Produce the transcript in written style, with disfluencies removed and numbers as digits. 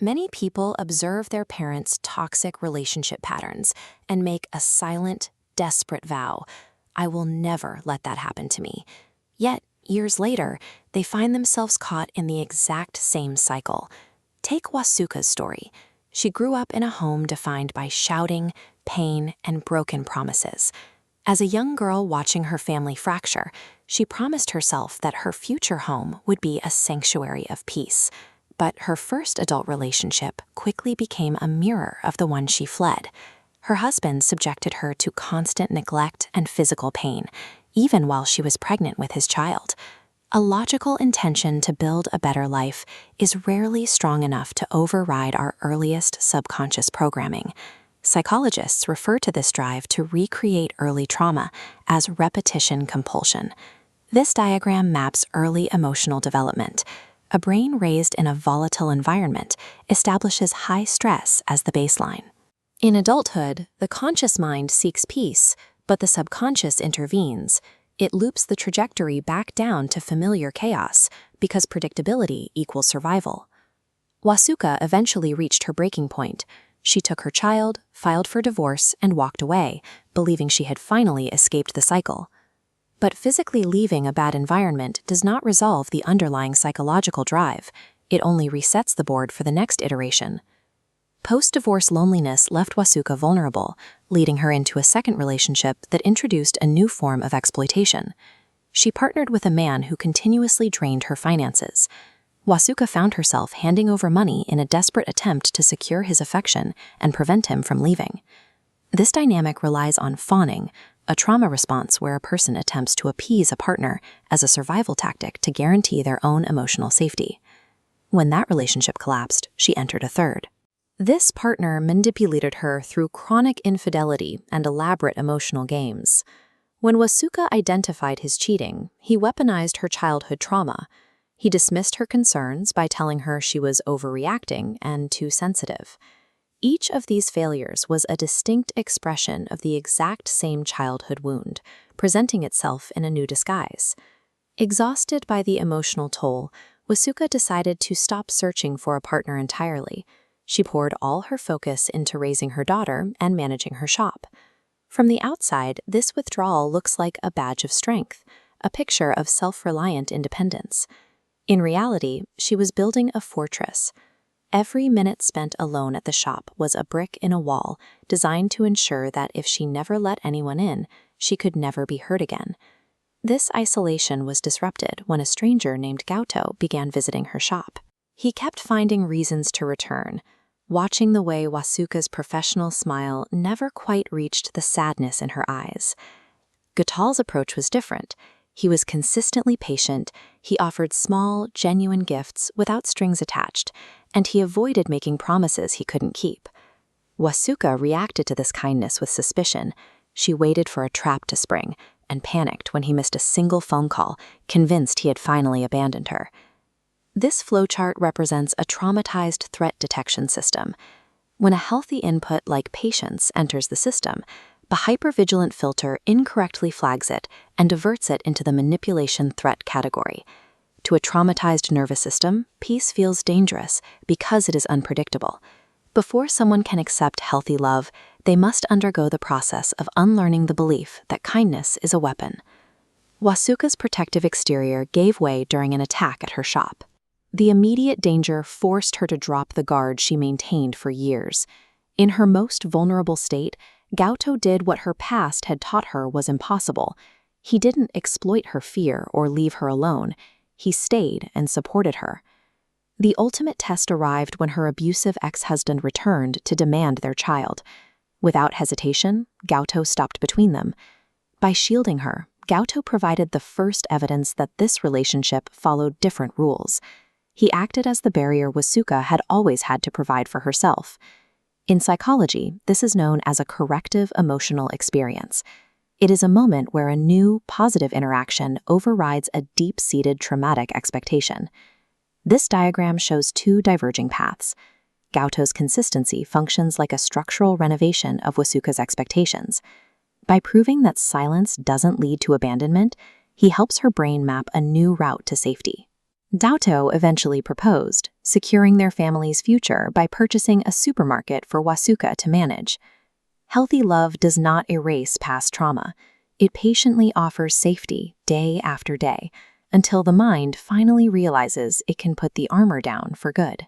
Many people observe their parents' toxic relationship patterns and make a silent, desperate vow, I will never let that happen to me. Yet, years later, they find themselves caught in the exact same cycle. Take Wasuka's story. She grew up in a home defined by shouting, pain, and broken promises. As a young girl watching her family fracture, she promised herself that her future home would be a sanctuary of peace. But her first adult relationship quickly became a mirror of the one she fled. Her husband subjected her to constant neglect and physical pain, even while she was pregnant with his child. A logical intention to build a better life is rarely strong enough to override our earliest subconscious programming. Psychologists refer to this drive to recreate early trauma as repetition compulsion. This diagram maps early emotional development. A brain raised in a volatile environment establishes high stress as the baseline. In adulthood, the conscious mind seeks peace, but the subconscious intervenes. It loops the trajectory back down to familiar chaos because predictability equals survival. Wasuka eventually reached her breaking point. She took her child, filed for divorce, and walked away, believing she had finally escaped the cycle. But physically leaving a bad environment does not resolve the underlying psychological drive. It only resets the board for the next iteration. Post-divorce loneliness left Wasuka vulnerable, leading her into a second relationship that introduced a new form of exploitation. She partnered with a man who continuously drained her finances. Wasuka found herself handing over money in a desperate attempt to secure his affection and prevent him from leaving. This dynamic relies on fawning, a trauma response where a person attempts to appease a partner as a survival tactic to guarantee their own emotional safety. When that relationship collapsed, she entered a third. This partner manipulated her through chronic infidelity and elaborate emotional games. When Wasuka identified his cheating, he weaponized her childhood trauma. He dismissed her concerns by telling her she was overreacting and too sensitive. Each of these failures was a distinct expression of the exact same childhood wound, presenting itself in a new disguise. Exhausted by the emotional toll, Wasuka decided to stop searching for a partner entirely. She poured all her focus into raising her daughter and managing her shop. From the outside, this withdrawal looks like a badge of strength, a picture of self-reliant independence. In reality, she was building a fortress. Every minute spent alone at the shop was a brick in a wall, designed to ensure that if she never let anyone in, she could never be hurt again. This isolation was disrupted when a stranger named Gauto began visiting her shop. He kept finding reasons to return. Watching the way Wasuka's professional smile never quite reached the sadness in her eyes. Gautal's approach was different. He was consistently patient, he offered small, genuine gifts without strings attached, and he avoided making promises he couldn't keep. Wasuka reacted to this kindness with suspicion. She waited for a trap to spring, and panicked when he missed a single phone call, convinced he had finally abandoned her. This flowchart represents a traumatized threat detection system. When a healthy input like patience enters the system, the hypervigilant filter incorrectly flags it and diverts it into the manipulation threat category. To a traumatized nervous system, peace feels dangerous because it is unpredictable. Before someone can accept healthy love, they must undergo the process of unlearning the belief that kindness is a weapon. Wasuka's protective exterior gave way during an attack at her shop. The immediate danger forced her to drop the guard she maintained for years. In her most vulnerable state, Gauto did what her past had taught her was impossible. He didn't exploit her fear or leave her alone. He stayed and supported her. The ultimate test arrived when her abusive ex-husband returned to demand their child. Without hesitation, Gauto stopped between them. By shielding her, Gauto provided the first evidence that this relationship followed different rules. He acted as the barrier Wasuka had always had to provide for herself. In psychology, this is known as a corrective emotional experience. It is a moment where a new, positive interaction overrides a deep-seated traumatic expectation. This diagram shows two diverging paths. Gauto's consistency functions like a structural renovation of Wasuka's expectations. By proving that silence doesn't lead to abandonment, he helps her brain map a new route to safety. Daoto eventually proposed, securing their family's future by purchasing a supermarket for Wasuka to manage. Healthy love does not erase past trauma. It patiently offers safety day after day, until the mind finally realizes it can put the armor down for good.